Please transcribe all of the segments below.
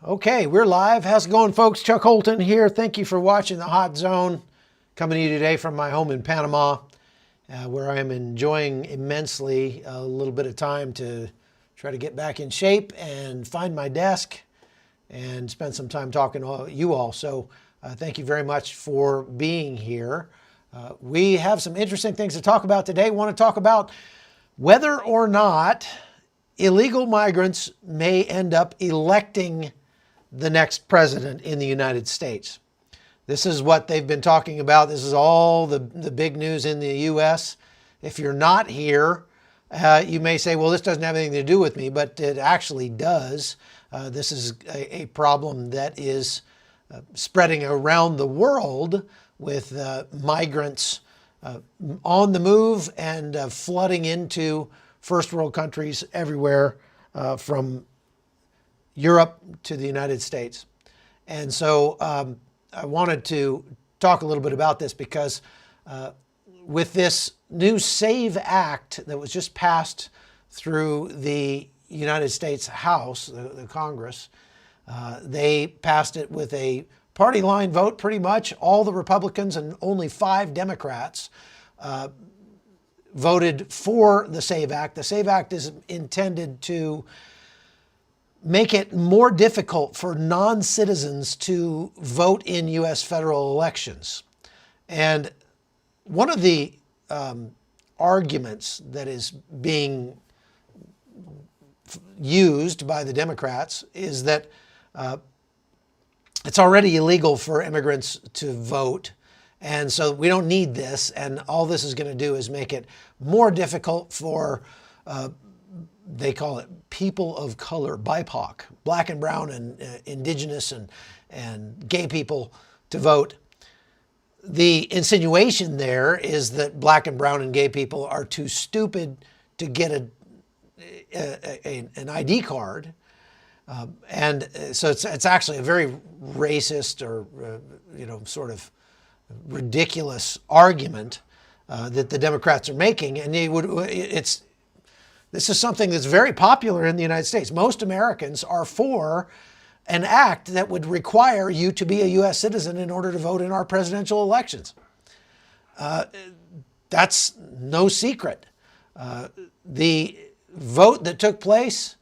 Okay, we're live. How's it going, folks? Chuck Holton here. Thank you for watching The Hot Zone. Coming to you today from my home in Panama, where I am enjoying immensely a little bit of time to try to get back in shape and find my desk and spend some time talking to you all. So thank you very much for being here. We have some interesting things to talk about today. Want to talk about whether or not illegal migrants may end up electing the next president in the United States. This is what they've been talking about. This is all the big news in the U.S. If you're not here, you may say, well, this doesn't have anything to do with me, but it actually does. This is a problem that is spreading around the world with migrants on the move and flooding into first world countries everywhere from Europe to the United States. And so I wanted to talk a little bit about this because with this new SAVE Act that was just passed through the United States House, the Congress, they passed it with a party line vote pretty much. All the Republicans and only 5 Democrats voted for the SAVE Act. The SAVE Act is intended to make it more difficult for non-citizens to vote in U.S. federal elections. And one of the arguments that is being used by the Democrats is that it's already illegal for immigrants to vote. And so we don't need this. And all this is going to do is make it more difficult for they call it people of color, BIPOC, black and brown and indigenous and gay people to vote. The insinuation there is that black and brown and gay people are too stupid to get an ID card. And so it's actually a very racist or, sort of ridiculous argument that the Democrats are making. And this is something that's very popular in the United States. Most Americans are for an act that would require you to be a U.S. citizen in order to vote in our presidential elections. That's no secret. The vote that took place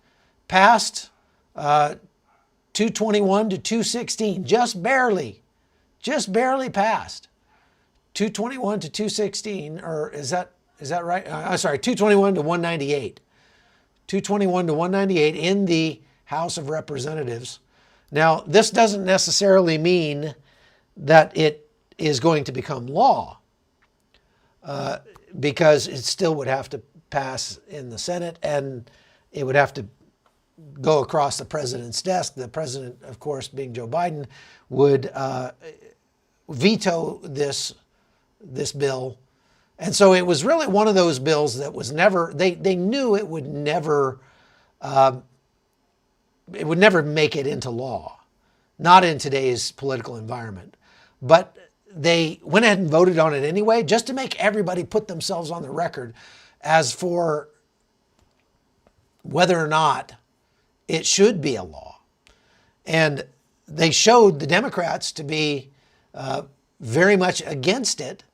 passed 221 to 216, just barely passed. 221 to 216, or is that right? I'm sorry, 221 to 198. 221 to 198 in the House of Representatives. Now, this doesn't necessarily mean that it is going to become law, because it still would have to pass in the Senate and it would have to go across the president's desk. The president, of course, being Joe Biden, would veto this bill. And so it was really one of those bills that was never, they knew it would never make it into law, not in today's political environment. But they went ahead and voted on it anyway, just to make everybody put themselves on the record as for whether or not it should be a law. And they showed the Democrats to be very much against it.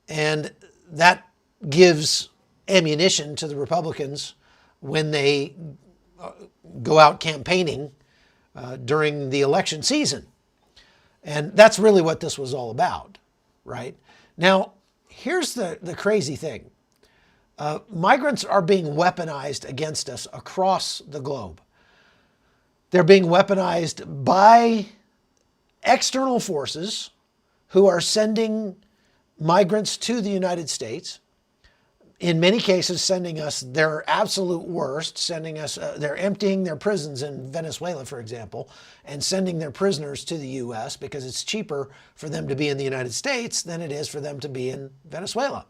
And that gives ammunition to the Republicans when they go out campaigning during the election season. And that's really what this was all about, right? Now, here's the crazy thing. Migrants are being weaponized against us across the globe. They're being weaponized by external forces who are sending migrants to the United States, in many cases sending us their absolute worst, they're emptying their prisons in Venezuela, for example, and sending their prisoners to the U.S. because it's cheaper for them to be in the United States than it is for them to be in Venezuela.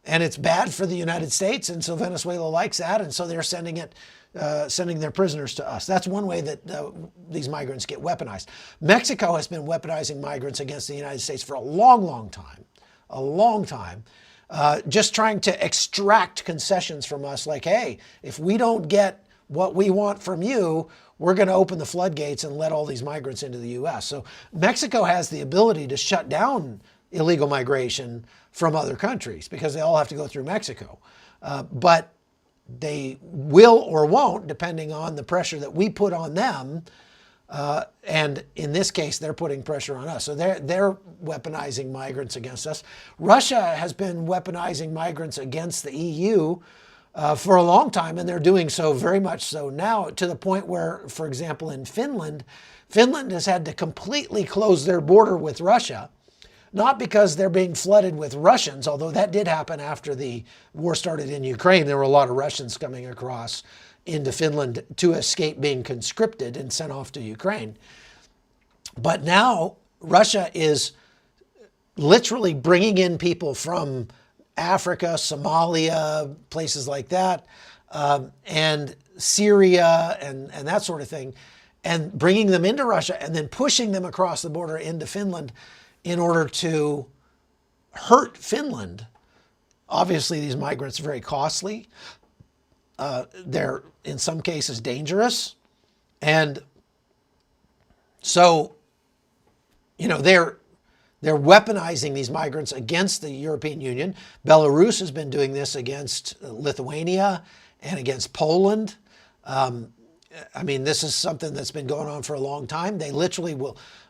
And it's bad for the United States, and so Venezuela likes that, and so they're sending their prisoners to us. That's one way that these migrants get weaponized. Mexico has been weaponizing migrants against the United States for a long time, just trying to extract concessions from us like, hey, if we don't get what we want from you, we're going to open the floodgates and let all these migrants into the U.S. So Mexico has the ability to shut down illegal migration from other countries because they all have to go through Mexico. But they will or won't, depending on the pressure that we put on them. And in this case, they're putting pressure on us. So they're weaponizing migrants against us. Russia has been weaponizing migrants against the EU for a long time, and they're doing so very much so now, to the point where, for example, in Finland has had to completely close their border with Russia, not because they're being flooded with Russians, although that did happen after the war started in Ukraine. There were a lot of Russians coming across into Finland to escape being conscripted and sent off to Ukraine. But now Russia is literally bringing in people from Africa, Somalia, places like that, and Syria and that sort of thing, and bringing them into Russia and then pushing them across the border into Finland in order to hurt Finland. Obviously, these migrants are very costly. They're, in some cases, dangerous. And so, they're weaponizing these migrants against the European Union. Belarus has been doing this against Lithuania and against Poland. This is something that's been going on for a long time. They literally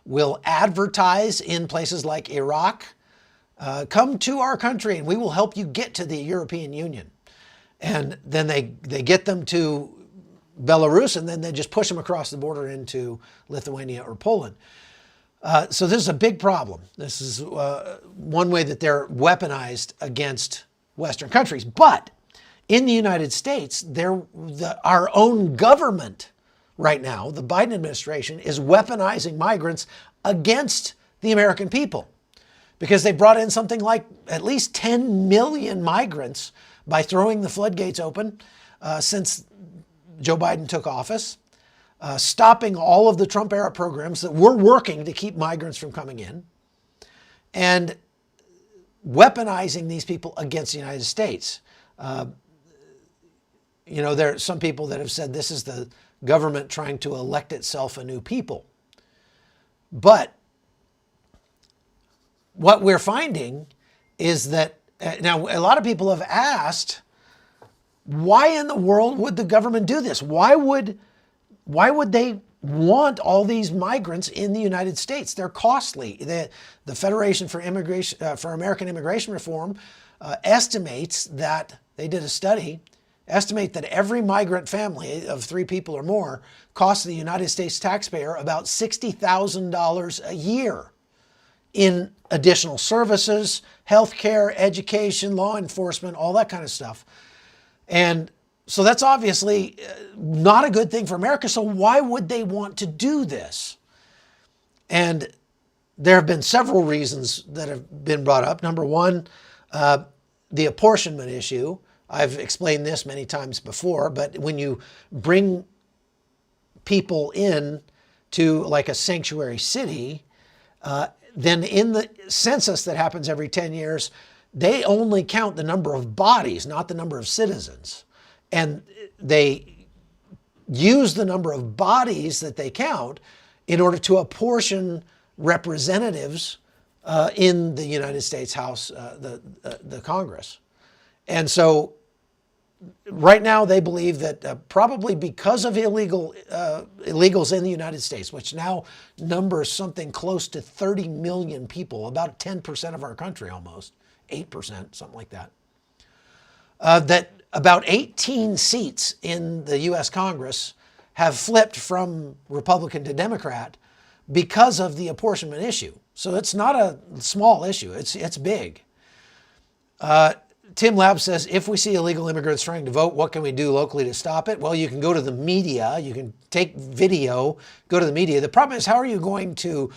will advertise in places like Iraq, come to our country and we will help you get to the European Union. And then they get them to Belarus and then they just push them across the border into Lithuania or Poland. So this is a big problem. This is one way that they're weaponized against Western countries. But in the United States, our own government right now, the Biden administration, is weaponizing migrants against the American people because they brought in something like at least 10 million migrants by throwing the floodgates open since Joe Biden took office, stopping all of the Trump-era programs that were working to keep migrants from coming in, and weaponizing these people against the United States. There are some people that have said this is the government trying to elect itself a new people. But what we're finding is that, now a lot of people have asked, why in the world would the government do this? Why would they want all these migrants in the United States? They're costly. The Federation for American Immigration Reform estimates that, they did a study, estimate that every migrant family of 3 people or more costs the United States taxpayer about $60,000 a year in additional services, healthcare, education, law enforcement, all that kind of stuff. And so that's obviously not a good thing for America. So why would they want to do this? And there have been several reasons that have been brought up. Number one, the apportionment issue. I've explained this many times before, but when you bring people in to like a sanctuary city, then in the census that happens every 10 years, they only count the number of bodies, not the number of citizens. And they use the number of bodies that they count in order to apportion representatives in the United States House, the Congress. And so right now they believe that probably because of illegals in the United States, which now numbers something close to 30 million people, about 10% of our country almost, 8%, something like that, that about 18 seats in the U.S. Congress have flipped from Republican to Democrat because of the apportionment issue. So it's not a small issue, it's big. Tim Lab says, if we see illegal immigrants trying to vote, what can we do locally to stop it? Well, you can go to the media, you can take video, go to the media. The problem is, how are you going to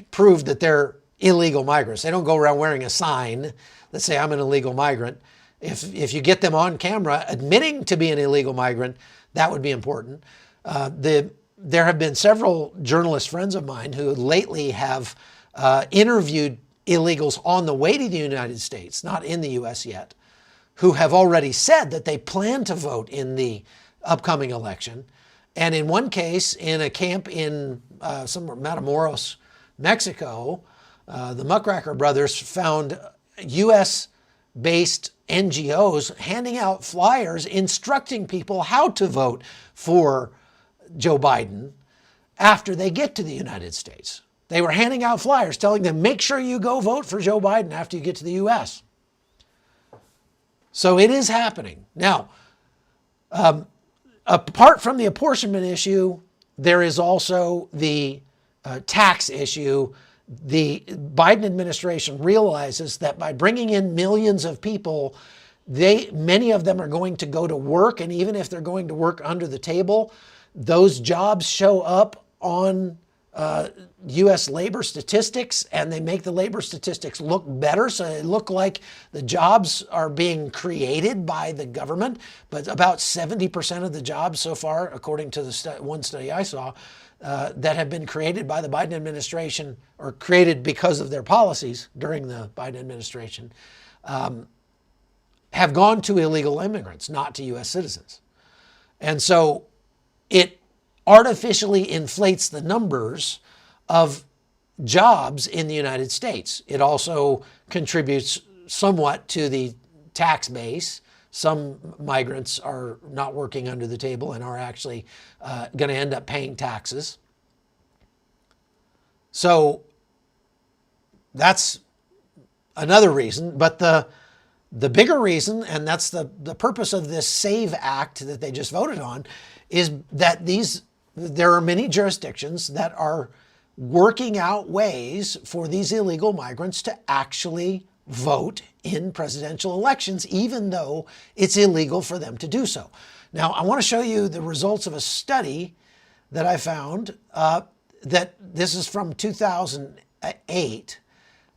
prove that they're illegal migrants? They don't go around wearing a sign that say, I'm an illegal migrant. If you get them on camera admitting to be an illegal migrant, that would be important. There have been several journalist friends of mine who lately have interviewed illegals on the way to the United States, not in the U.S. yet, who have already said that they plan to vote in the upcoming election. And in one case, in a camp in somewhere Matamoros, Mexico, the Muckraker brothers found U.S.-based NGOs handing out flyers instructing people how to vote for Joe Biden after they get to the United States. They were handing out flyers telling them, make sure you go vote for Joe Biden after you get to the U.S. So it is happening. Now, apart from the apportionment issue, there is also the tax issue. The Biden administration realizes that by bringing in millions of people, many of them are going to go to work. And even if they're going to work under the table, those jobs show up on U.S. labor statistics, and they make the labor statistics look better. So they look like the jobs are being created by the government. But about 70% of the jobs so far, according to the one study I saw, that have been created by the Biden administration, or created because of their policies during the Biden administration, have gone to illegal immigrants, not to U.S. citizens. And so it artificially inflates the numbers of jobs in the United States. It also contributes somewhat to the tax base. Some migrants are not working under the table and are actually going to end up paying taxes. So that's another reason. But the bigger reason, and that's the purpose of this SAVE Act that they just voted on, is that there are many jurisdictions that are working out ways for these illegal migrants to actually vote in presidential elections, even though it's illegal for them to do so. Now, I want to show you the results of a study that I found, that this is from 2008,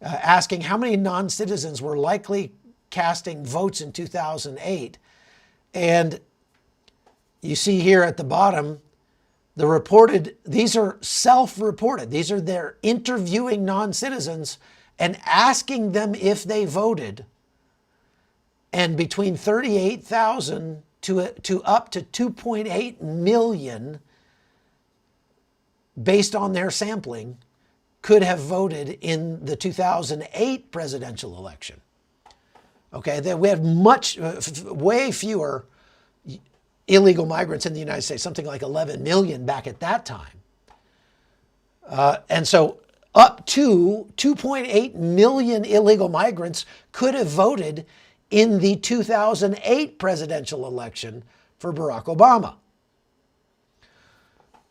asking how many non-citizens were likely casting votes in 2008. And you see here at the bottom, these are self-reported. These are their interviewing non-citizens and asking them if they voted. And between 38,000 to up to 2.8 million, based on their sampling, could have voted in the 2008 presidential election. Okay, we have way fewer illegal migrants in the United States, something like 11 million back at that time. And so up to 2.8 million illegal migrants could have voted in the 2008 presidential election for Barack Obama.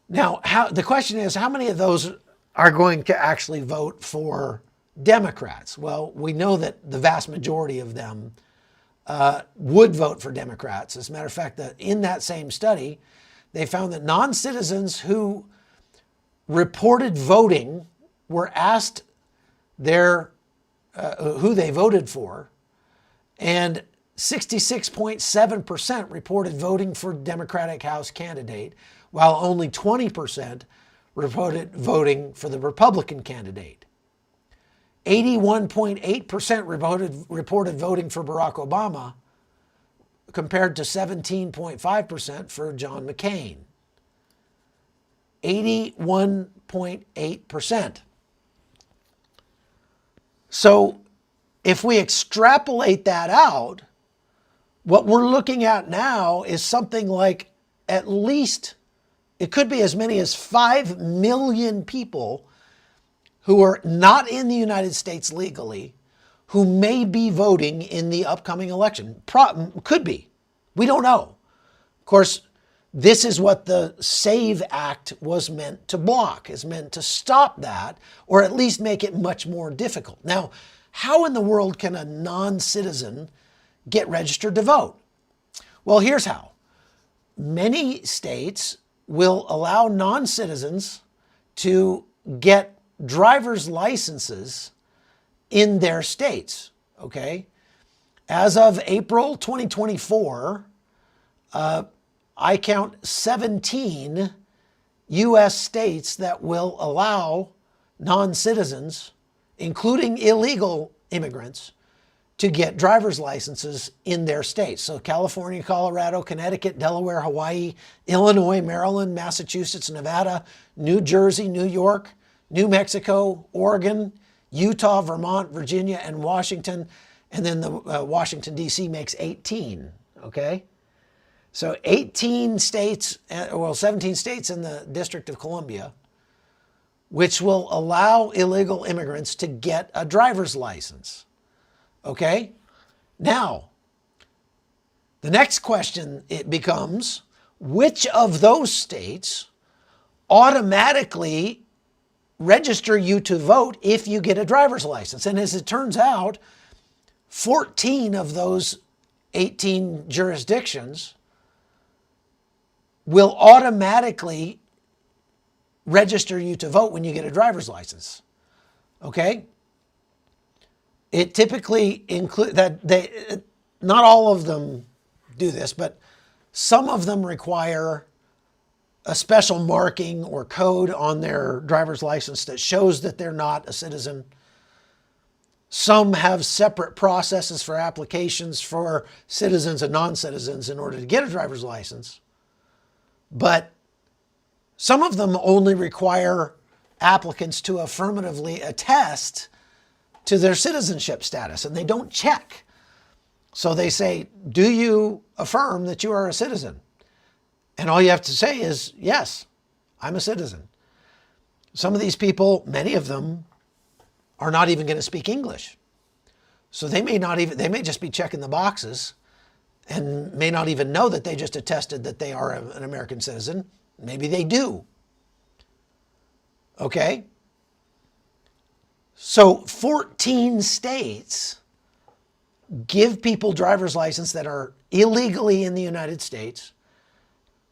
Now, the question is, how many of those are going to actually vote for Democrats? Well, we know that the vast majority of them would vote for Democrats. As a matter of fact, in that same study, they found that non-citizens who reported voting were asked who they voted for, and 66.7% reported voting for Democratic House candidate, while only 20% reported voting for the Republican candidate. 81.8% reported voting for Barack Obama, compared to 17.5% for John McCain. 81.8%. So if we extrapolate that out, what we're looking at now is something like, at least, it could be as many as 5 million people who are not in the United States legally, who may be voting in the upcoming election. Could be. We don't know. Of course, this is what the SAVE Act was meant to block, is meant to stop that, or at least make it much more difficult. Now, how in the world can a non-citizen get registered to vote? Well, here's how. Many states will allow non-citizens to get driver's licenses in their states, okay? As of April 2024, I count 17 U.S. states that will allow non-citizens, including illegal immigrants, to get driver's licenses in their states. So California, Colorado, Connecticut, Delaware, Hawaii, Illinois, Maryland, Massachusetts, Nevada, New Jersey, New York, New Mexico, Oregon, Utah, Vermont, Virginia, and Washington. And then the Washington, D.C. makes 18, okay? So 18 states, well, 17 states in the District of Columbia, which will allow illegal immigrants to get a driver's license. Okay? Now, the next question it becomes, which of those states automatically register you to vote if you get a driver's license? And as it turns out, 14 of those 18 jurisdictions will automatically register you to vote when you get a driver's license. Okay? It typically includes that not all of them do this, but some of them require a special marking or code on their driver's license that shows that they're not a citizen. Some have separate processes for applications for citizens and non-citizens in order to get a driver's license. But some of them only require applicants to affirmatively attest to their citizenship status, and they don't check. So they say, do you affirm that you are a citizen? And all you have to say is, yes, I'm a citizen. Some of these people, many of them, are not even going to speak English. So they may just be checking the boxes and may not even know that they just attested that they are an American citizen. Maybe they do. Okay? So 14 states give people driver's licenses that are illegally in the United States,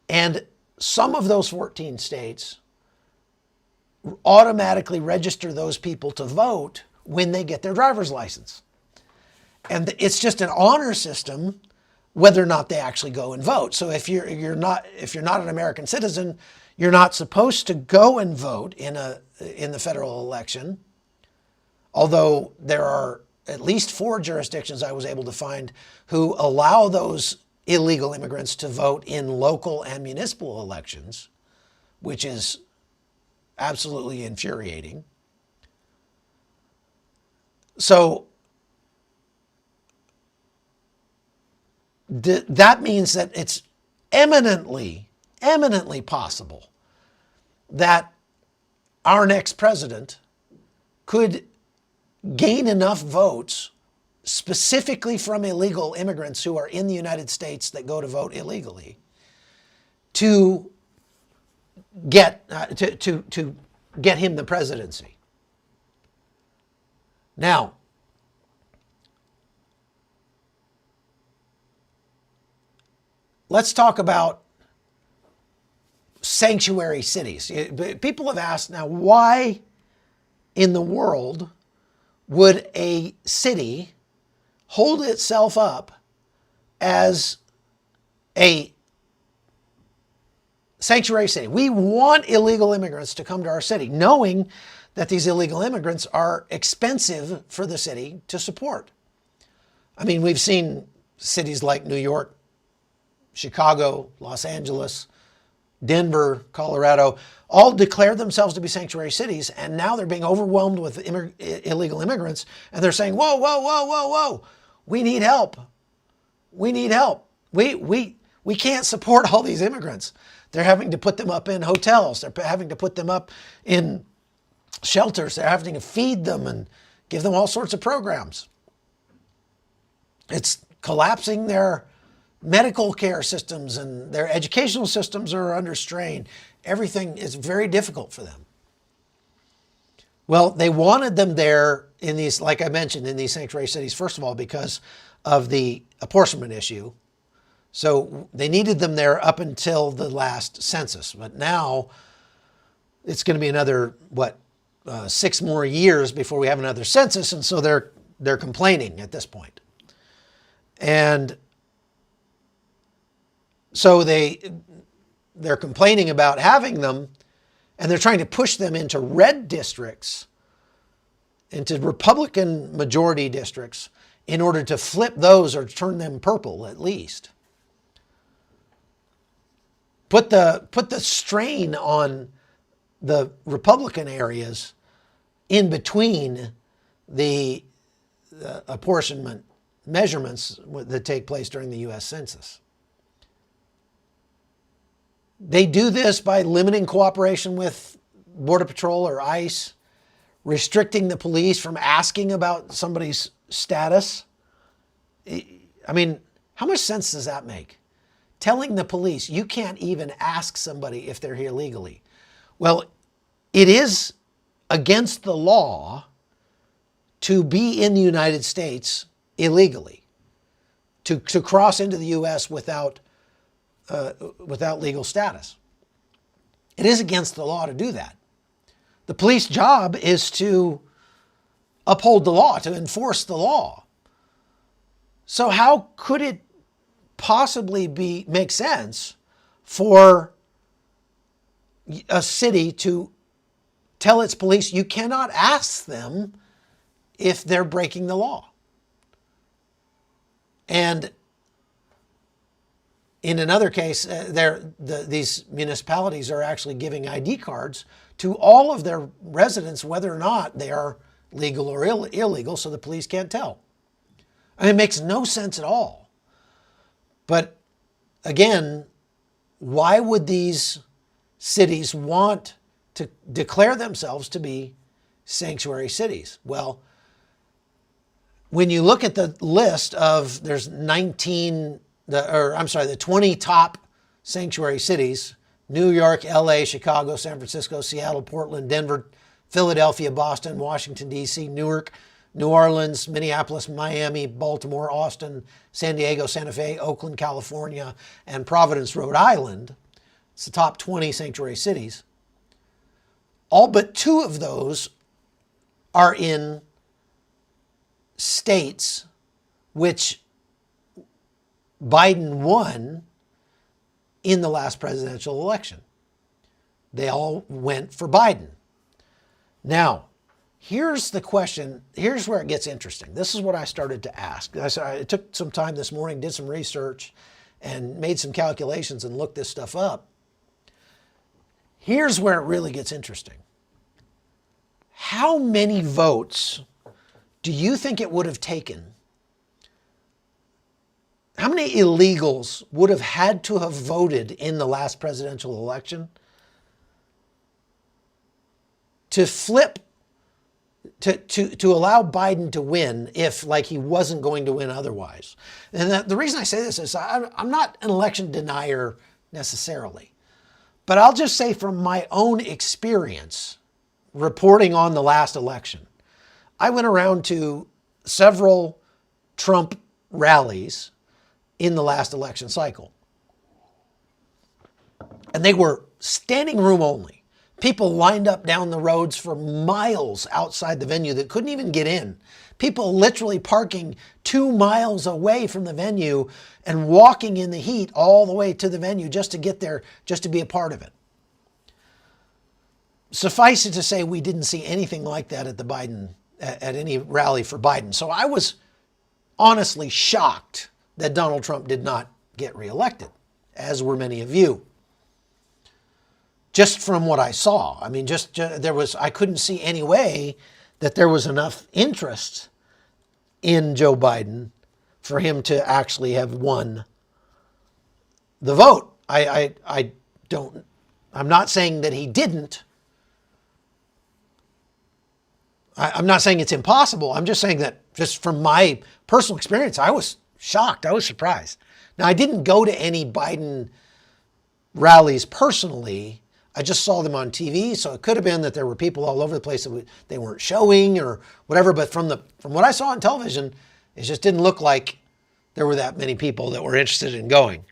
and some of those 14 states automatically register those people to vote when they get their driver's license. And it's just an honor system whether or not they actually go and vote. So if you're not an American citizen, you're not supposed to go and vote in the federal election. Although there are at least 4 jurisdictions I was able to find who allow those illegal immigrants to vote in local and municipal elections, which is absolutely infuriating. So that means that it's eminently possible that our next president could gain enough votes specifically from illegal immigrants who are in the United States that go to vote illegally to get to get him the presidency. Now, let's talk about sanctuary cities. People have asked now, why in the world would a city hold itself up as a sanctuary city? We want illegal immigrants to come to our city, knowing that these illegal immigrants are expensive for the city to support. I mean, we've seen cities like New York, Chicago, Los Angeles, Denver, Colorado, all declare themselves to be sanctuary cities, and now they're being overwhelmed with illegal immigrants, and they're saying, whoa, whoa, whoa, whoa, whoa, we need help. We need help. We can't support all these immigrants. They're having to put them up in hotels. They're having to put them up in shelters. They're having to feed them and give them all sorts of programs. It's collapsing their medical care systems, and their educational systems are under strain. Everything is very difficult for them. Well, they wanted them there in these, like I mentioned, in these sanctuary cities, first of all, because of the apportionment issue. So they needed them there up until the last census. But now it's going to be another, 6 more years before we have another census. And so they're complaining at this point. And so they're complaining about having them, and they're trying to push them into red districts, into Republican majority districts in order to flip those or turn them purple at least. Put the strain on the Republican areas in between the apportionment measurements that take place during the U.S. Census. They do this by limiting cooperation with Border Patrol or ICE, restricting the police from asking about somebody's status. I mean, how much sense does that make? Telling the police you can't even ask somebody if they're here legally. Well, it is against the law to be in the United States illegally, to cross into the U.S. without legal status. It is against the law to do that. The police job is to uphold the law, to enforce the law. So how could it possibly make sense for a city to tell its police you cannot ask them if they're breaking the law? And in another case, these municipalities are actually giving ID cards to all of their residents, whether or not they are legal or illegal, so the police can't tell. I mean, it makes no sense at all. But again, why would these cities want to declare themselves to be sanctuary cities? Well, when you look at the list of, there's the 20 top sanctuary cities: New York, LA, Chicago, San Francisco, Seattle, Portland, Denver, Philadelphia, Boston, Washington, D.C., Newark, New Orleans, Minneapolis, Miami, Baltimore, Austin, San Diego, Santa Fe, Oakland, California, and Providence, Rhode Island. It's the top 20 sanctuary cities. All but 2 of those are in states which Biden won in the last presidential election. They all went for Biden. Now, here's the question. Here's where it gets interesting. This is what I started to ask. I took some time this morning, did some research, and made some calculations and looked this stuff up. Here's where it really gets interesting. How many votes do you think it would have taken? How many illegals would have had to have voted in the last presidential election to flip, to allow Biden to win if, like, he wasn't going to win otherwise? And the reason I say this is I'm not an election denier necessarily, but I'll just say from my own experience reporting on the last election, I went around to several Trump rallies in the last election cycle. And they were standing room only. People lined up down the roads for miles outside the venue that couldn't even get in. People literally parking 2 miles away from the venue and walking in the heat all the way to the venue just to get there, just to be a part of it. Suffice it to say, we didn't see anything like that at any rally for Biden. So I was honestly shocked that Donald Trump did not get reelected, as were many of you. Just from what I saw. I mean, I couldn't see any way that there was enough interest in Joe Biden for him to actually have won the vote. I'm not saying that he didn't. I'm not saying it's impossible. I'm just saying that just from my personal experience, I was shocked. I was surprised. Now, I didn't go to any Biden rallies personally. I just saw them on TV, so it could have been that there were people all over the place that they weren't showing or whatever. But from what I saw on television, it just didn't look like there were that many people that were interested in going.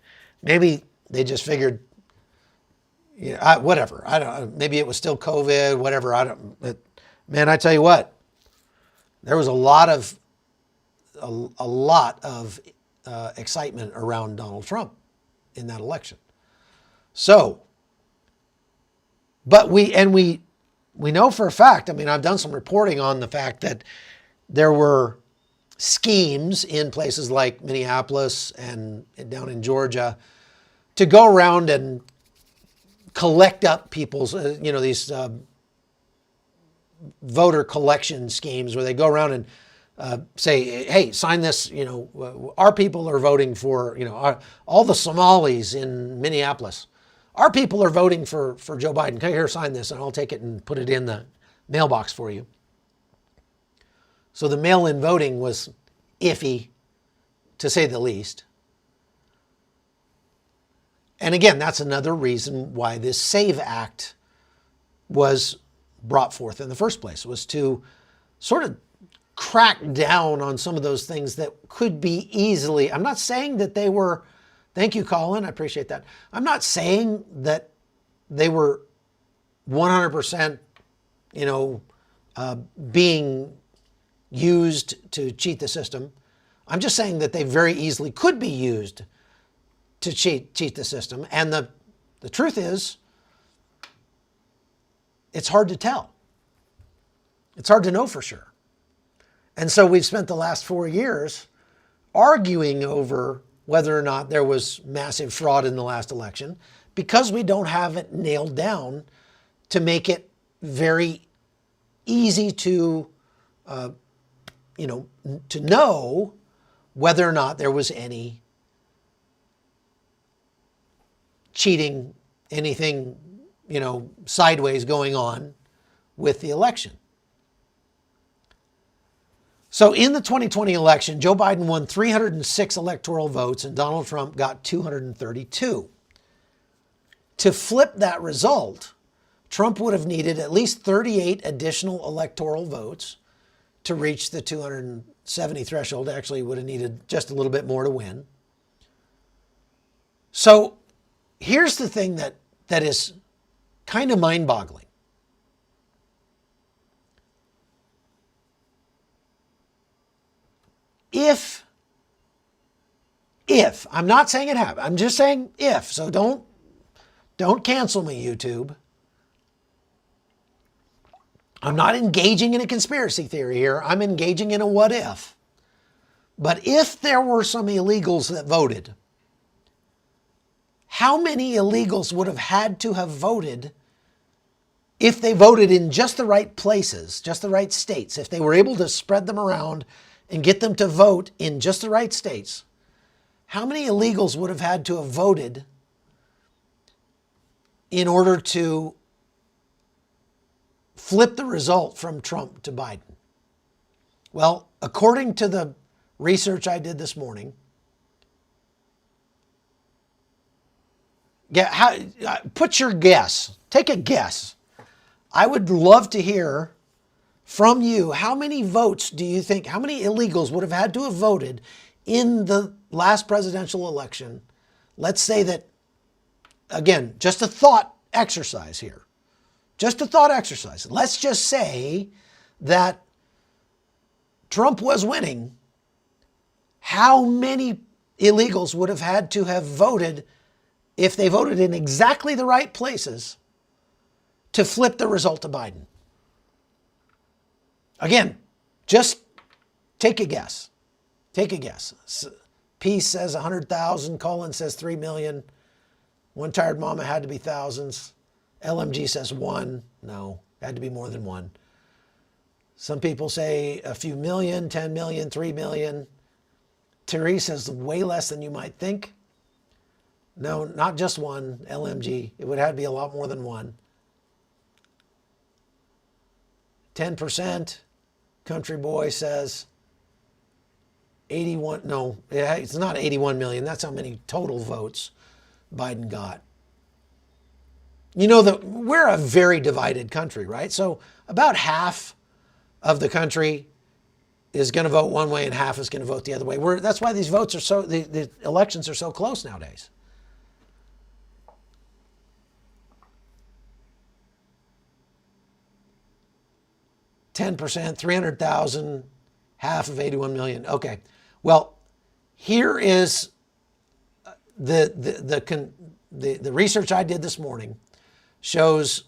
Maybe they just figured, whatever. I don't. Maybe it was still COVID, whatever. I don't. But man, I tell you what, there was a lot of excitement around Donald Trump in that election. So, but we know for a fact, I mean, I've done some reporting on the fact that there were schemes in places like Minneapolis and down in Georgia to go around and collect up people's, these voter collection schemes where they go around and say, hey, sign this, our people are voting for, all the Somalis in Minneapolis. Our people are voting for Joe Biden. Come here, sign this, and I'll take it and put it in the mailbox for you. So the mail-in voting was iffy, to say the least. And again, that's another reason why this SAVE Act was brought forth in the first place, was to sort of crack down on some of those things that could be easily, I'm not saying that they were, thank you, Colin, I appreciate that. I'm not saying that they were 100%, being used to cheat the system. I'm just saying that they very easily could be used to cheat the system. And the truth is, it's hard to tell. It's hard to know for sure. And so we've spent the last 4 years arguing over whether or not there was massive fraud in the last election, because we don't have it nailed down to make it very easy to to know whether or not there was any cheating, anything, sideways going on with the election. So in the 2020 election, Joe Biden won 306 electoral votes and Donald Trump got 232. To flip that result, Trump would have needed at least 38 additional electoral votes to reach the 270 threshold. Actually, would have needed just a little bit more to win. So here's the thing that is kind of mind-boggling. If, I'm not saying it happened, I'm just saying if, so don't cancel me, YouTube. I'm not engaging in a conspiracy theory here. I'm engaging in a what if. But if there were some illegals that voted, how many illegals would have had to have voted if they voted in just the right places, just the right states, if they were able to spread them around and get them to vote in just the right states? How many illegals would have had to have voted in order to flip the result from Trump to Biden? Well, according to the research I did this morning, put your guess. Take a guess. I would love to hear from you. How many votes do you think, how many illegals would have had to have voted in the last presidential election? Let's say that, again, just a thought exercise here. Just a thought exercise. Let's just say that Trump was winning. How many illegals would have had to have voted if they voted in exactly the right places to flip the result to Biden? Again, just take a guess. Take a guess. Peace says 100,000. Colin says 3 million. One tired mama had to be thousands. LMG says 1. No, had to be more than 1. Some people say a few million, 10 million, 3 million. Therese says way less than you might think. No, not just 1, LMG. It would have to be a lot more than 1. 10%. Country Boy says 81. No, it's not 81 million. That's how many total votes Biden got. We're a very divided country, right? So about half of the country is going to vote one way and half is going to vote the other way. That's why these votes are so, the elections are so close nowadays. %, 300,000, half of 81 million. Okay. Well, here is the research I did this morning shows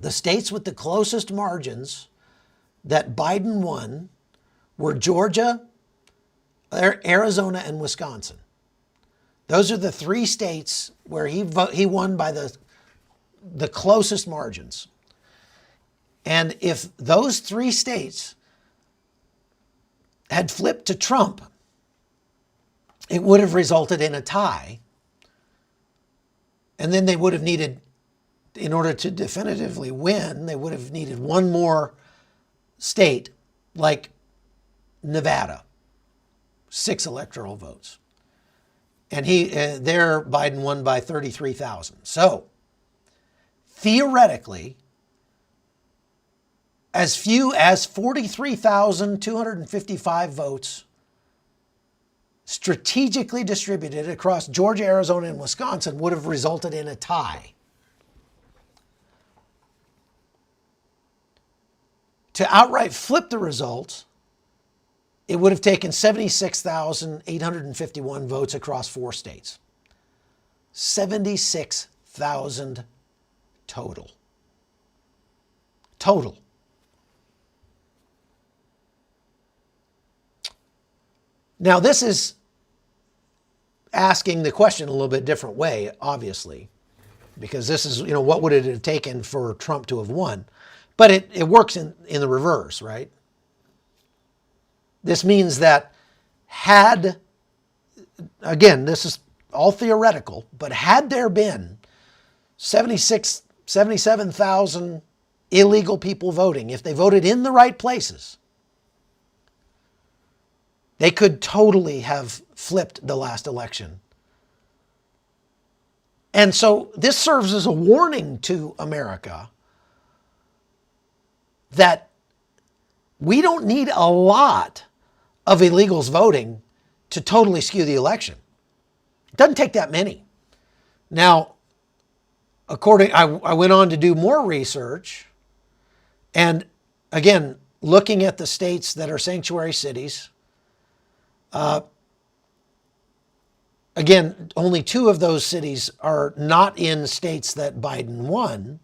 the states with the closest margins that Biden won were Georgia, Arizona and Wisconsin. Those are the three states where he won by the closest margins. And if those three states had flipped to Trump, it would have resulted in a tie. And then they would have needed, in order to definitively win, they would have needed one more state like Nevada, 6 electoral votes. And there Biden won by 33,000. So theoretically, as few as 43,255 votes strategically distributed across Georgia, Arizona, and Wisconsin would have resulted in a tie. To outright flip the results, it would have taken 76,851 votes across 4 states. 76,000 total. Total. Now, this is asking the question a little bit different way, obviously, because this is, what would it have taken for Trump to have won? But it works in the reverse, right? This means that again, this is all theoretical, but had there been 77,000 illegal people voting, if they voted in the right places, they could totally have flipped the last election. And so this serves as a warning to America that we don't need a lot of illegals voting to totally skew the election. It doesn't take that many. Now, I went on to do more research, and again, looking at the states that are sanctuary cities, again, only 2 of those cities are not in states that Biden won.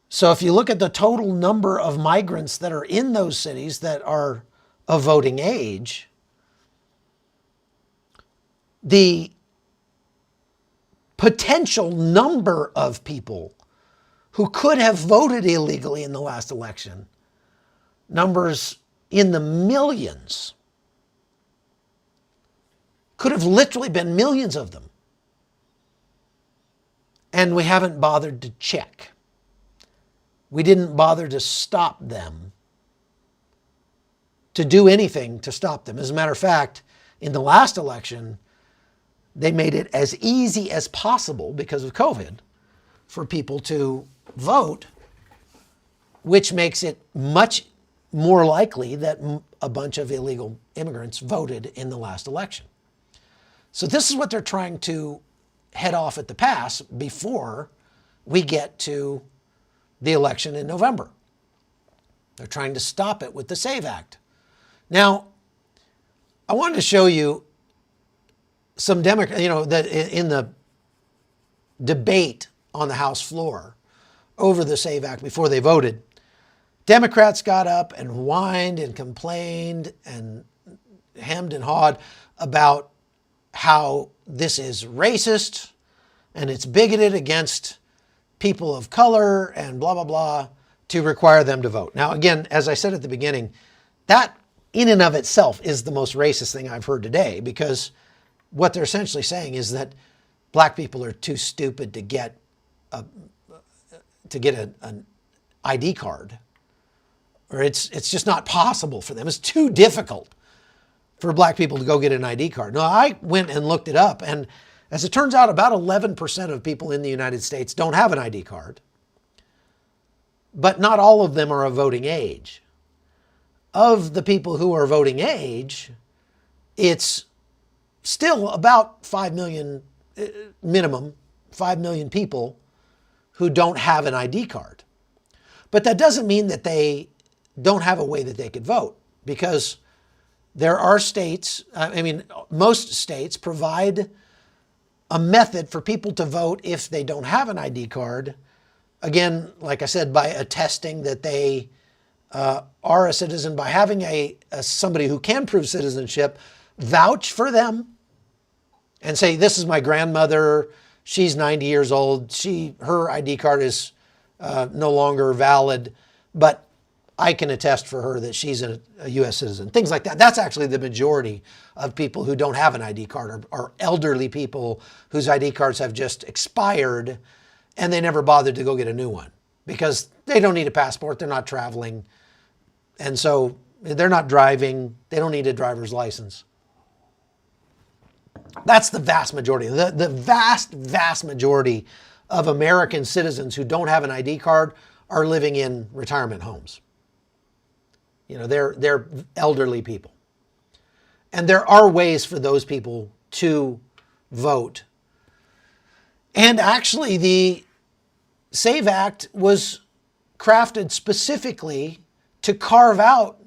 So if you look at the total number of migrants that are in those cities that are of voting age, the potential number of people who could have voted illegally in the last election numbers in the millions. Could have literally been millions of them. And we haven't bothered to check. We didn't bother to stop them, to do anything to stop them. As a matter of fact, in the last election, they made it as easy as possible because of COVID for people to vote, which makes it much more likely that a bunch of illegal immigrants voted in the last election. So this is what they're trying to head off at the pass before we get to the election in November. They're trying to stop it with the SAVE Act. Now, I wanted to show you some Democrats, that in the debate on the House floor over the SAVE Act before they voted, Democrats got up and whined and complained and hemmed and hawed about how this is racist and it's bigoted against people of color and blah, blah, blah, to require them to vote. Now, again, as I said at the beginning, that in and of itself is the most racist thing I've heard today, because what they're essentially saying is that black people are too stupid to get an ID card, or it's just not possible for them. It's too difficult for black people to go get an ID card. Now, I went and looked it up, and as it turns out, about 11% of people in the United States don't have an ID card, but not all of them are of voting age. Of the people who are voting age, it's still about 5 million, minimum, 5 million people who don't have an ID card. But that doesn't mean that they don't have a way that they could vote, because there are states, most states provide a method for people to vote if they don't have an ID card. Again, like I said, by attesting that they are a citizen by having somebody who can prove citizenship vouch for them and say, this is my grandmother, she's 90 years old, her ID card is no longer valid, but I can attest for her that she's a U.S. citizen. Things like that. That's actually the majority of people who don't have an ID card are elderly people whose ID cards have just expired and they never bothered to go get a new one because they don't need a passport, they're not traveling, and so they're not driving, they don't need a driver's license. That's the vast majority. The vast majority of American citizens who don't have an ID card are living in retirement homes. You know, they're elderly people. And there are ways for those people to vote. And actually, the SAVE Act was crafted specifically to carve out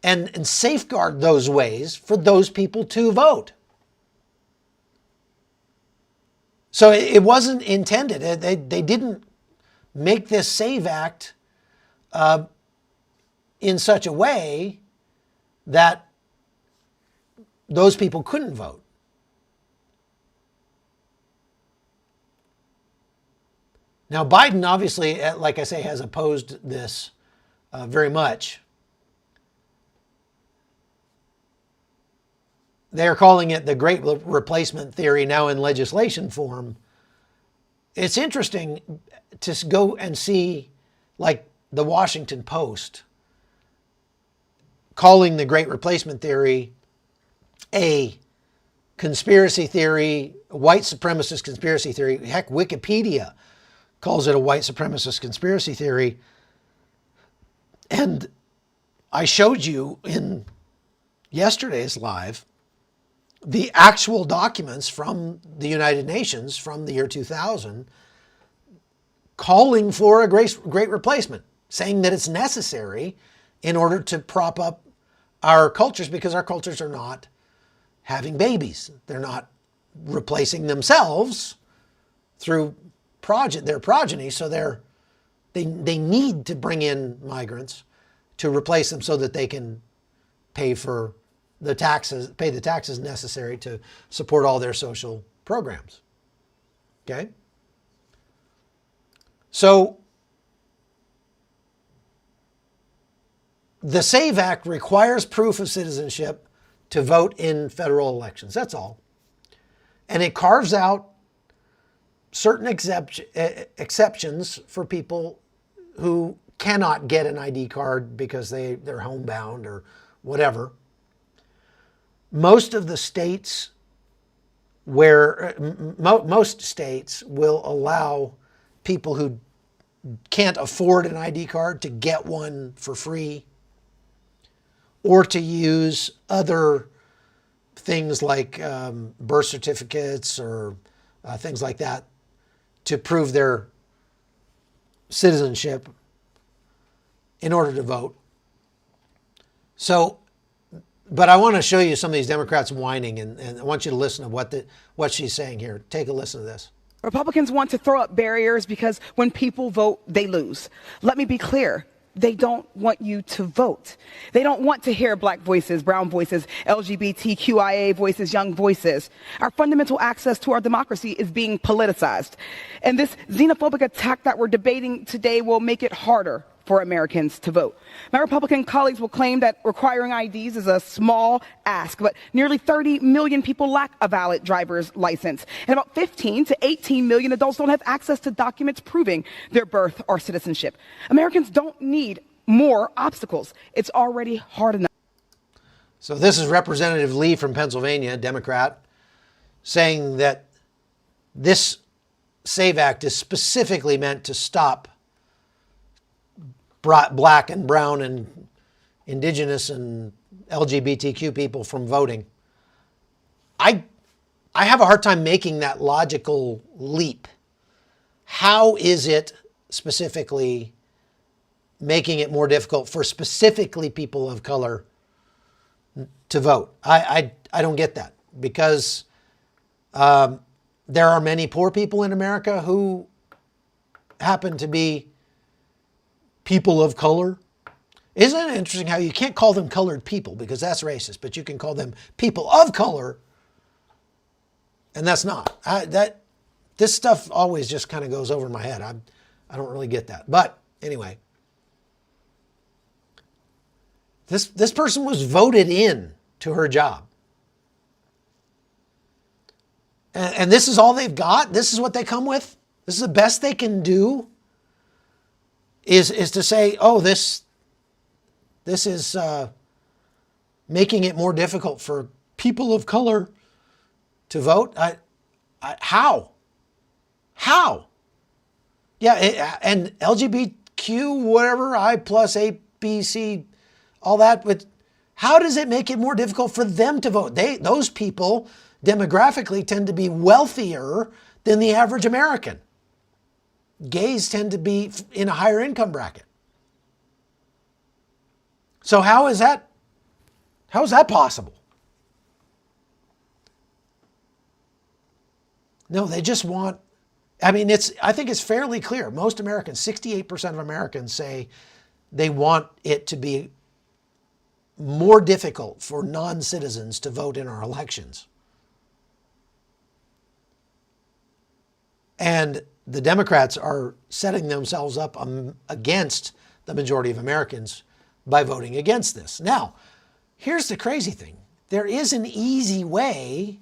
and safeguard those ways for those people to vote. So it wasn't intended. They didn't make this SAVE Act in such a way that those people couldn't vote. Now, Biden obviously, like I say, has opposed this very much. They're calling it the Great Replacement Theory now in legislation form. It's interesting to go and see, like, the Washington Post calling the Great Replacement Theory a conspiracy theory, a white supremacist conspiracy theory. Heck, Wikipedia calls it a white supremacist conspiracy theory. And I showed you in yesterday's live the actual documents from the United Nations from the year 2000 calling for a great replacement, saying that it's necessary in order to prop up our cultures because our cultures are not having babies. They're not replacing themselves through their progeny, so they need to bring in migrants to replace them so that they can pay the taxes necessary to support all their social programs. Okay? So the SAVE Act requires proof of citizenship to vote in federal elections. That's all. And it carves out certain exceptions for people who cannot get an ID card because they're homebound or whatever. Most of the states most states will allow people who can't afford an ID card to get one for free or to use other things like birth certificates or things like that to prove their citizenship in order to vote. So, but I want to show you some of these Democrats whining, and I want you to listen to what she's saying here. Take a listen to this. Republicans want to throw up barriers because when people vote, they lose. Let me be clear. They don't want you to vote. They don't want to hear black voices, brown voices, LGBTQIA voices, young voices. Our fundamental access to our democracy is being politicized. And this xenophobic attack that we're debating today will make it harder for Americans to vote. My Republican colleagues will claim that requiring IDs is a small ask, but nearly 30 million people lack a valid driver's license, and about 15 to 18 million adults don't have access to documents proving their birth or citizenship. Americans don't need more obstacles. It's already hard enough. So this is Representative Lee from Pennsylvania, Democrat, saying that this SAVE Act is specifically meant to stop black and brown and indigenous and LGBTQ people from voting. I have a hard time making that logical leap. How is it specifically making it more difficult for specifically people of color to vote? I don't get that, because there are many poor people in America who happen to be people of color. Isn't it interesting how you can't call them colored people because that's racist, but you can call them people of color, and that's not. This stuff always just kind of goes over my head. I don't really get that. But anyway, this person was voted in to her job. And this is all they've got? This is what they come with? This is the best they can do? Is to say, oh, this is making it more difficult for people of color to vote? How? How? Yeah, and LGBTQ, whatever, I plus A, B, C, all that, but how does it make it more difficult for them to vote? Those people demographically tend to be wealthier than the average American. Gays tend to be in a higher income bracket. So how is that possible? No, they just want, I think it's fairly clear. Most Americans, 68% of Americans say they want it to be more difficult for non-citizens to vote in our elections. And the Democrats are setting themselves up against the majority of Americans by voting against this. Now, here's the crazy thing. There is an easy way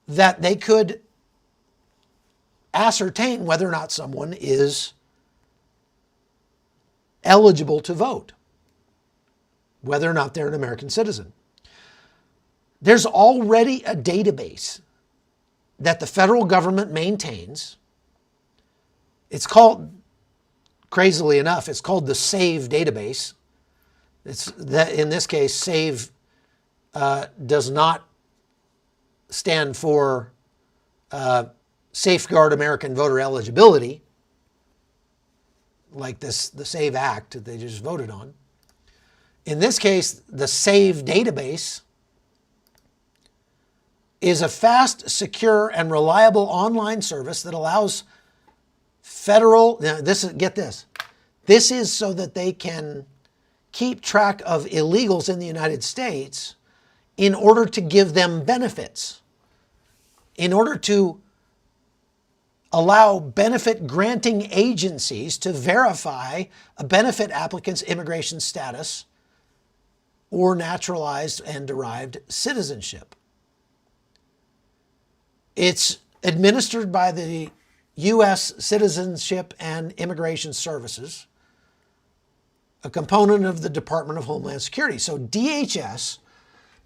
that they could ascertain whether or not someone is eligible to vote, whether or not they're an American citizen. There's already a database that the federal government maintains. It's called, crazily enough, it's called the SAVE database. In this case, SAVE does not stand for Safeguard American Voter Eligibility, like the SAVE Act that they just voted on. In this case, the SAVE database is a fast, secure, and reliable online service that allows get this. This is so that they can keep track of illegals in the United States in order to give them benefits, in order to allow benefit granting agencies to verify a benefit applicant's immigration status or naturalized and derived citizenship. It's administered by the U.S. Citizenship and Immigration Services, a component of the Department of Homeland Security. So DHS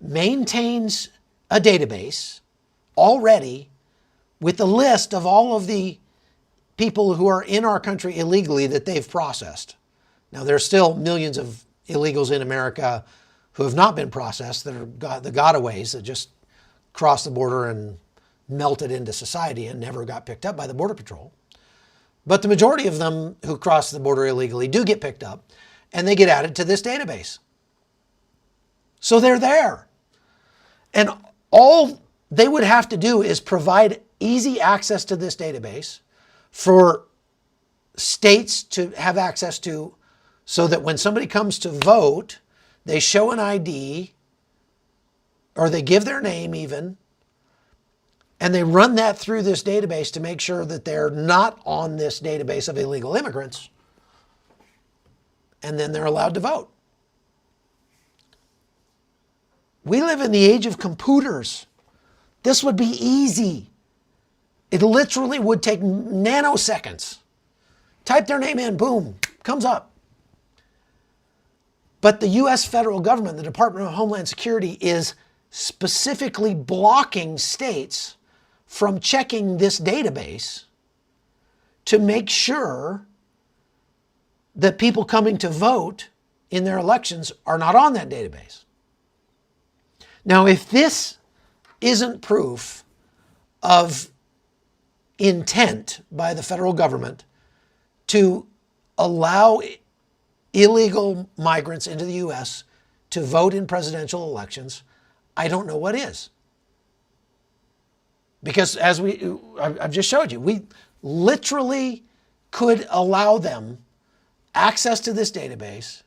maintains a database already with a list of all of the people who are in our country illegally that they've processed. Now, there's still millions of illegals in America who have not been processed, that are the gotaways that just crossed the border and melted into society and never got picked up by the Border Patrol. But the majority of them who cross the border illegally do get picked up, and they get added to this database. So they're there. And all they would have to do is provide easy access to this database for states to have access to, so that when somebody comes to vote, they show an ID, or they give their name even, and they run that through this database to make sure that they're not on this database of illegal immigrants. And then they're allowed to vote. We live in the age of computers. This would be easy. It literally would take nanoseconds. Type their name in, boom, comes up. But the U.S. federal government, the Department of Homeland Security, is specifically blocking states from checking this database to make sure that people coming to vote in their elections are not on that database. Now, if this isn't proof of intent by the federal government to allow illegal migrants into the U.S. to vote in presidential elections, I don't know what is. Because as I've just showed you, we literally could allow them access to this database.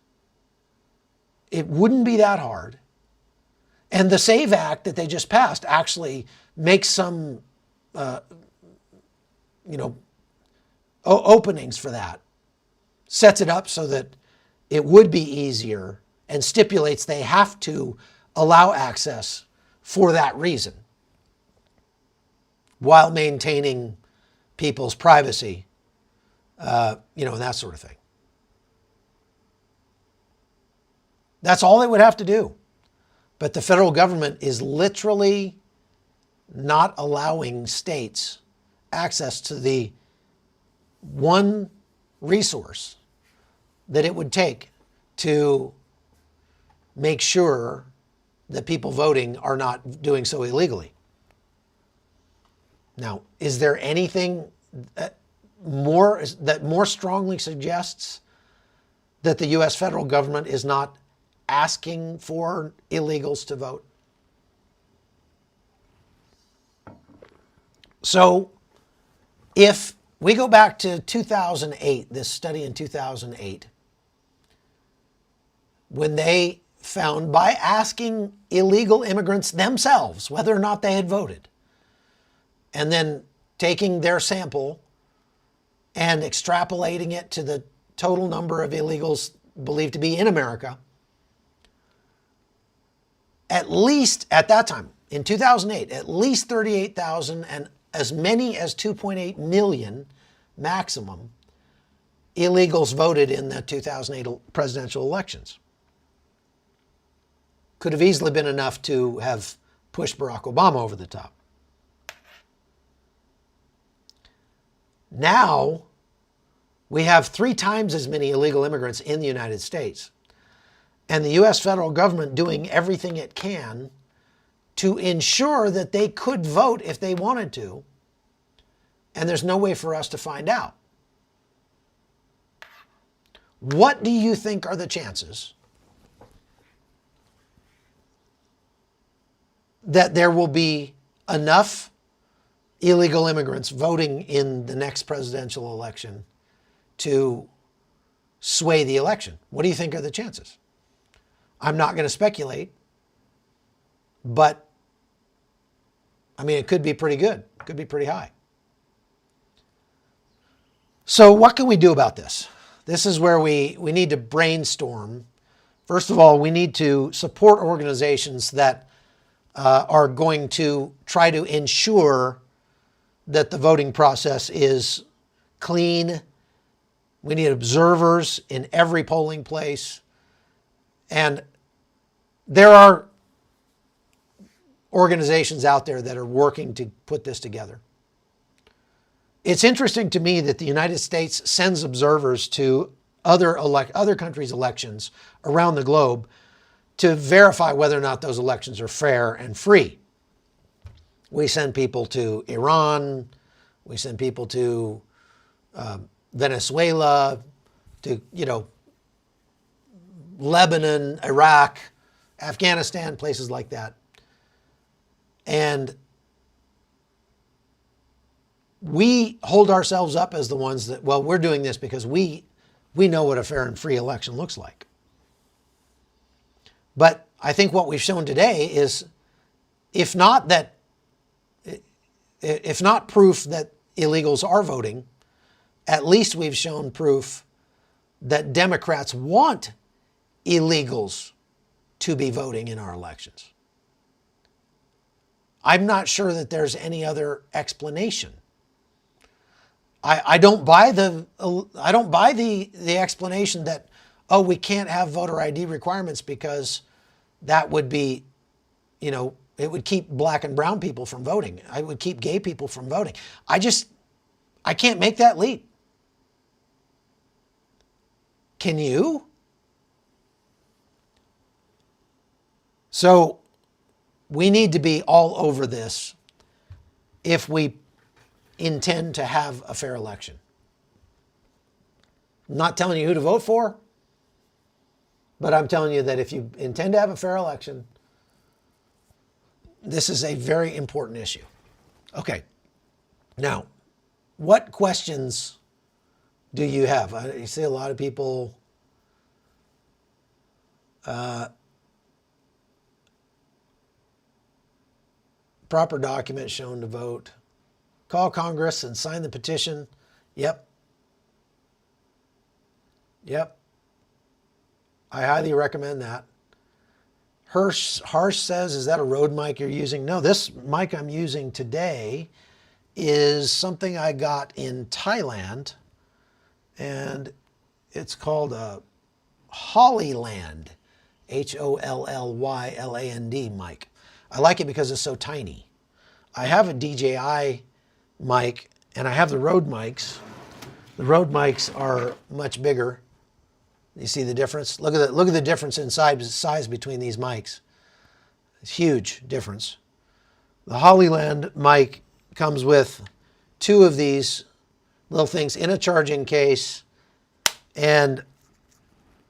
It wouldn't be that hard. And the SAVE Act that they just passed actually makes some, openings for that. Sets it up so that it would be easier and stipulates they have to allow access for that reason while maintaining people's privacy, and that sort of thing. That's all they would have to do. But the federal government is literally not allowing states access to the one resource that it would take to make sure that people voting are not doing so illegally. Now, is there anything that more strongly suggests that the U.S. federal government is not asking for illegals to vote? So if we go back to 2008, this study in 2008, when they found by asking illegal immigrants themselves whether or not they had voted, and then taking their sample and extrapolating it to the total number of illegals believed to be in America, at least at that time, in 2008, at least 38,000 and as many as 2.8 million maximum illegals voted in the 2008 presidential elections. Could have easily been enough to have pushed Barack Obama over the top. Now, we have 3 times as many illegal immigrants in the United States, and the U.S. federal government doing everything it can to ensure that they could vote if they wanted to, and there's no way for us to find out. What do you think are the chances that there will be enough illegal immigrants voting in the next presidential election to sway the election? What do you think are the chances? I'm not going to speculate, but it could be pretty good. It could be pretty high. So what can we do about this? This is where we need to brainstorm. First of all, we need to support organizations that are going to try to ensure that the voting process is clean. We need observers in every polling place. And there are organizations out there that are working to put this together. It's interesting to me that the United States sends observers to other countries' elections around the globe to verify whether or not those elections are fair and free. We send people to Iran, we send people to Venezuela, to, Lebanon, Iraq, Afghanistan, places like that. And we hold ourselves up as the ones that, we're doing this because we know what a fair and free election looks like. But I think what we've shown today is, if not proof that illegals are voting, at least we've shown proof that Democrats want illegals to be voting in our elections. I'm not sure that there's any other explanation. I don't buy the explanation that, we can't have voter ID requirements because that would be, it would keep black and brown people from voting. It would keep gay people from voting. I can't make that leap. Can you? So we need to be all over this if we intend to have a fair election. I'm not telling you who to vote for, but I'm telling you that if you intend to have a fair election, this is a very important issue. Okay. Now, what questions do you have? You see a lot of people proper document shown to vote. Call Congress and sign the petition. Yep. Yep. I highly recommend that. Harsh says, is that a Rode mic you're using? No, this mic I'm using today is something I got in Thailand, and it's called a Hollyland, Holllyland mic. I like it because it's so tiny. I have a DJI mic, and I have the Rode mics. The Rode mics are much bigger. You see the difference? Look at the difference in size between these mics. It's a huge difference. The Hollyland mic comes with 2 of these little things in a charging case, and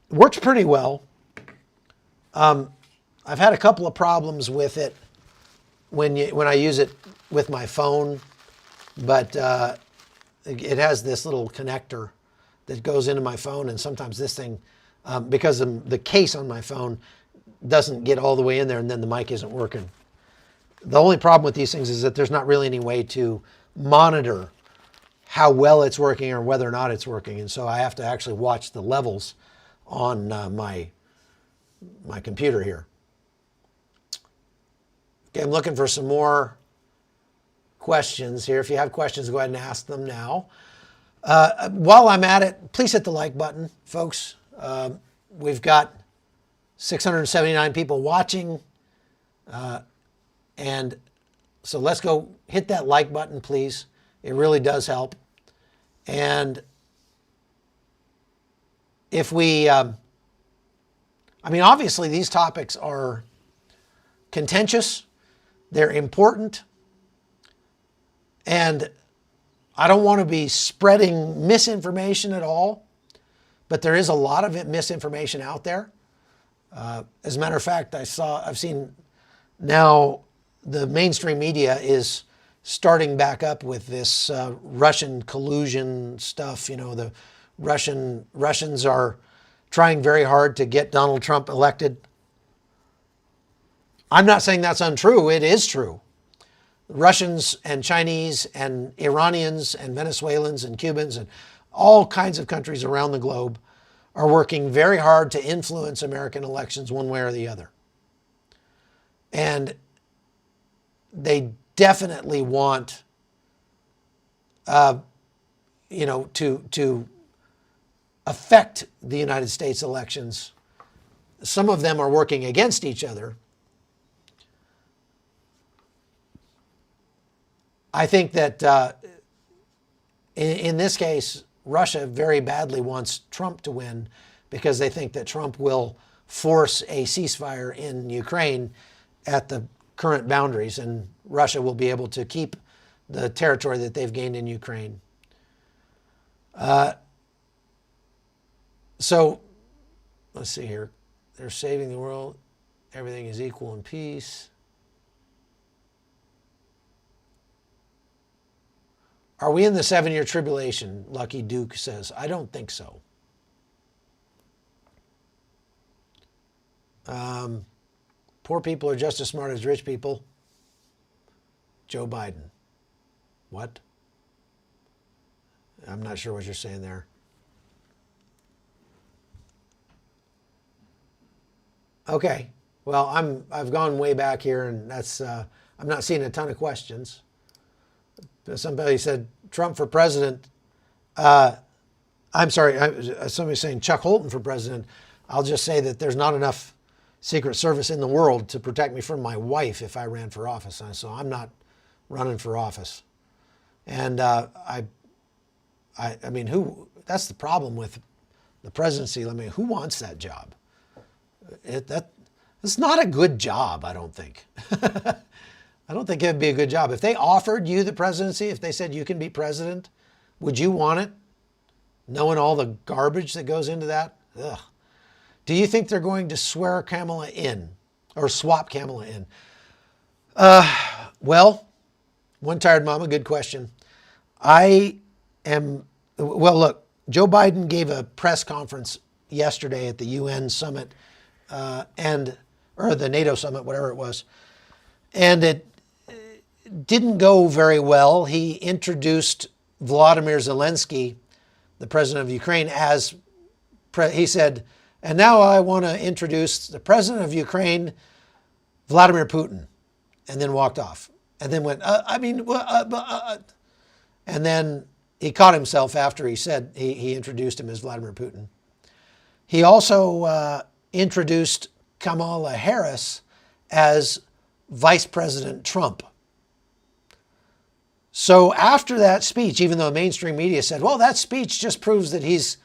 works pretty well. I've had a couple of problems with it when I use it with my phone, but it has this little connector that goes into my phone, and sometimes this thing, because the case on my phone doesn't get all the way in there, and then the mic isn't working. The only problem with these things is that there's not really any way to monitor how well it's working or whether or not it's working, and so I have to actually watch the levels on my computer here. Okay, I'm looking for some more questions here. If you have questions, go ahead and ask them now. While I'm at it, please hit the like button, folks. We've got 679 people watching. And so let's go hit that like button, please. It really does help. And if we, obviously these topics are contentious. They're important. And I don't want to be spreading misinformation at all, but there is a lot of misinformation out there. As a matter of fact, I've seen now the mainstream media is starting back up with this Russian collusion stuff. You know, the Russians are trying very hard to get Donald Trump elected. I'm not saying that's untrue. It is true. Russians and Chinese and Iranians and Venezuelans and Cubans and all kinds of countries around the globe are working very hard to influence American elections one way or the other. And they definitely want, to affect the United States elections. Some of them are working against each other. I think that in this case, Russia very badly wants Trump to win because they think that Trump will force a ceasefire in Ukraine at the current boundaries, and Russia will be able to keep the territory that they've gained in Ukraine. So let's see here. They're saving the world. Everything is equal in peace. Are we in the 7-year tribulation? Lucky Duke says. I don't think so. Poor people are just as smart as rich people. Joe Biden. What? I'm not sure what you're saying there. Okay. Well, I've gone way back here, and that's I'm not seeing a ton of questions. Somebody said Trump for president. I'm sorry. Somebody's saying Chuck Holton for president. I'll just say that there's not enough Secret Service in the world to protect me from my wife if I ran for office. So I'm not running for office. And I mean, that's the problem with the presidency. I mean, who wants that job? It's not a good job, I don't think. I don't think it'd be a good job. If they offered you the presidency, if they said you can be president, would you want it? Knowing all the garbage that goes into that? Ugh. Do you think they're going to swear Kamala in or swap Kamala in? Well, one tired mama, good question. Well, look, Joe Biden gave a press conference yesterday at the UN summit or the NATO summit, whatever it was, and it didn't go very well. He introduced Volodymyr Zelensky, the president of Ukraine, as he said, and now I want to introduce the president of Ukraine, Vladimir Putin, and then walked off. And then went, and then he caught himself after he said he introduced him as Vladimir Putin. He also introduced Kamala Harris as Vice President Trump. So after that speech, even though mainstream media said, well, that speech just proves that he's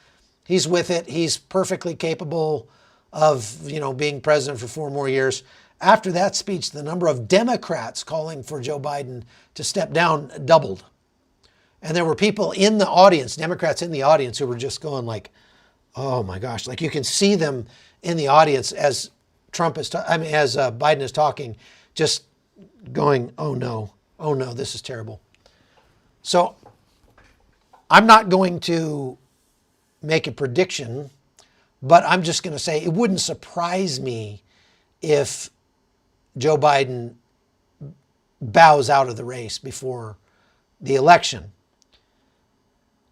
with it, he's perfectly capable of, being president for 4 more years. After that speech, the number of Democrats calling for Joe Biden to step down doubled. And there were people in the audience, Democrats in the audience, who were just going like, oh my gosh, like you can see them in the audience as Biden is talking, just going, oh no, this is terrible. So I'm not going to make a prediction, but I'm just going to say it wouldn't surprise me if Joe Biden bows out of the race before the election.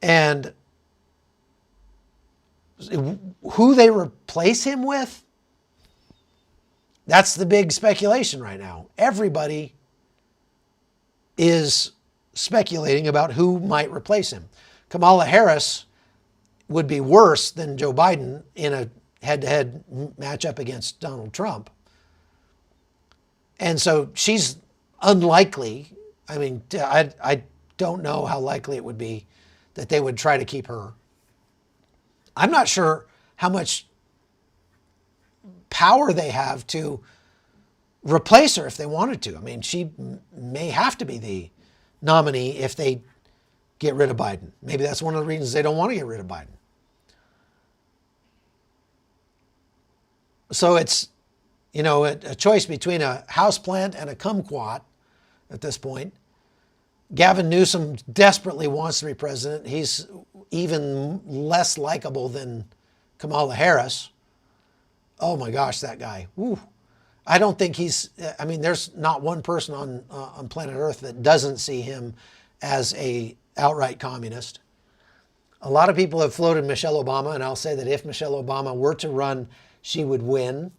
And who they replace him with, that's the big speculation right now. Everybody is speculating about who might replace him. Kamala Harris would be worse than Joe Biden in a head-to-head matchup against Donald Trump. And so she's unlikely. I mean, I don't know how likely it would be that they would try to keep her. I'm not sure how much power they have to replace her if they wanted to. I mean, she may have to be the nominee if they get rid of Biden. Maybe that's one of the reasons they don't want to get rid of Biden. So it's, a choice between a houseplant and a kumquat at this point. Gavin Newsom desperately wants to be president. He's even less likable than Kamala Harris. Oh my gosh, that guy. Woo. I don't think there's not one person on planet Earth that doesn't see him as a outright communist. A lot of people have floated Michelle Obama, and I'll say that if Michelle Obama were to run, she would win,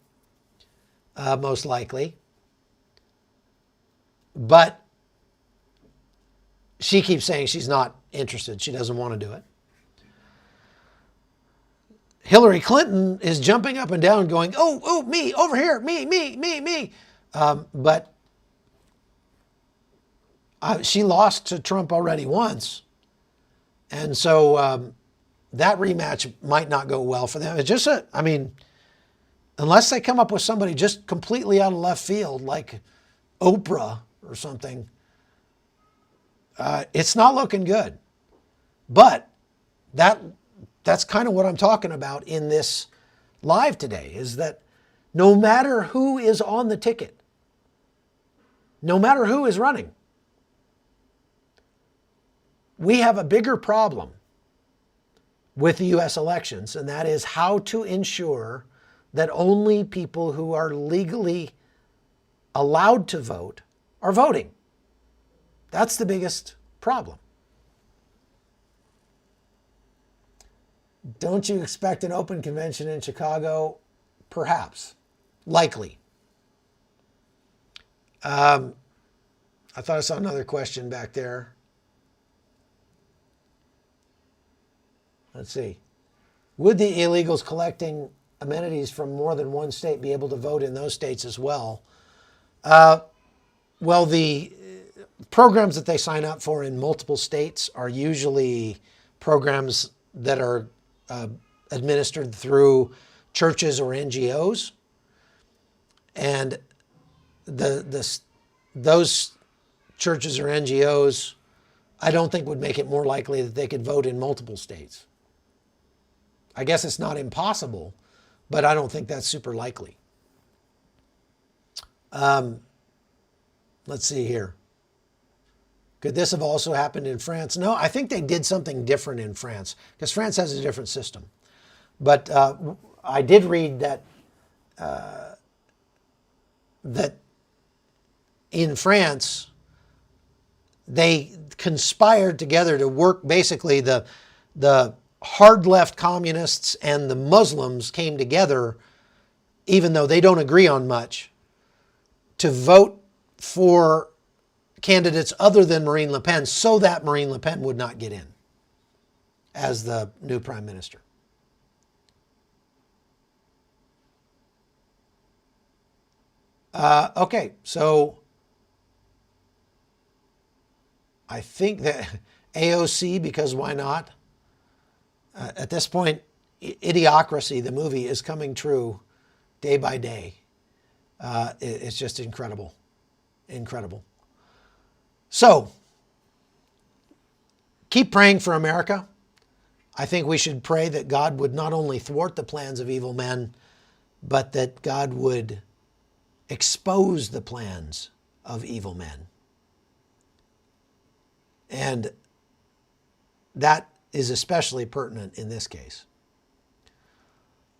most likely. But she keeps saying she's not interested. She doesn't want to do it. Hillary Clinton is jumping up and down going, oh, me, over here, me. But she lost to Trump already once. And so that rematch might not go well for them. It's just, unless they come up with somebody just completely out of left field, like Oprah or something, it's not looking good. But that's kind of what I'm talking about in this live today, is that no matter who is on the ticket, no matter who is running, we have a bigger problem with the U.S. elections, and that is how to ensure that only people who are legally allowed to vote are voting. That's the biggest problem. Don't you expect an open convention in Chicago? Perhaps. Likely. I thought I saw another question back there. Let's see. Would the illegals collecting amenities from more than one state be able to vote in those states as well? Well, the programs that they sign up for in multiple states are usually programs that are administered through churches or NGOs. And those churches or NGOs, I don't think would make it more likely that they could vote in multiple states. I guess it's not impossible, but I don't think that's super likely. Let's see here. Could this have also happened in France? No, I think they did something different in France because France has a different system. But I did read that that in France, they conspired together to work. Basically, the hard left communists and the Muslims came together, even though they don't agree on much, to vote for candidates other than Marine Le Pen so that Marine Le Pen would not get in as the new prime minister. Okay, so I think that AOC, because why not? At this point, Idiocracy, the movie, is coming true day by day. It's just incredible. Incredible. So, keep praying for America. I think we should pray that God would not only thwart the plans of evil men, but that God would expose the plans of evil men. And that is especially pertinent in this case.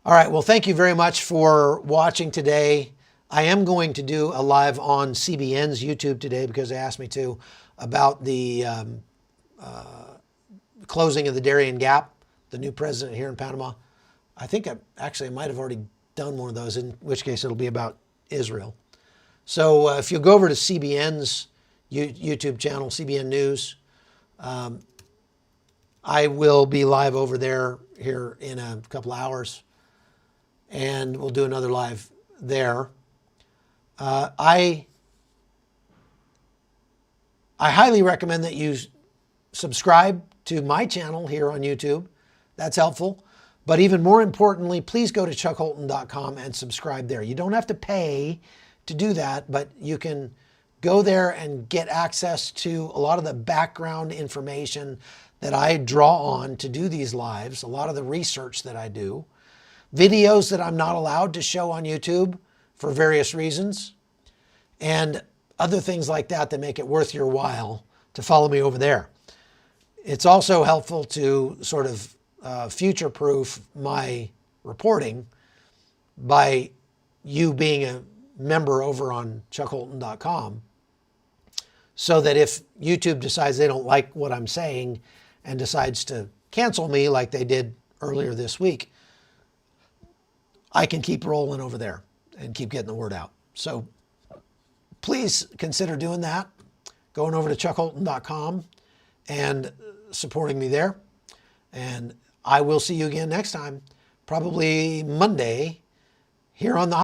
All right, well, thank you very much for watching today. I am going to do a live on CBN's YouTube today because they asked me to about the closing of the Darien Gap, the new president here in Panama. I think I might have already done one of those, in which case it'll be about Israel. So if you go over to CBN's YouTube channel, CBN News, I will be live over there here in a couple hours, and we'll do another live there. I highly recommend that you subscribe to my channel here on YouTube. That's helpful. But even more importantly, please go to chuckholton.com and subscribe there. You don't have to pay to do that, but you can go there and get access to a lot of the background information that I draw on to do these lives, a lot of the research that I do, videos that I'm not allowed to show on YouTube for various reasons, and other things like that that make it worth your while to follow me over there. It's also helpful to sort of future-proof my reporting by you being a member over on chuckholton.com, so that if YouTube decides they don't like what I'm saying and decides to cancel me like they did earlier this week, I can keep rolling over there and keep getting the word out. So please consider doing that, going over to chuckholton.com and supporting me there. And I will see you again next time, probably Monday, here on the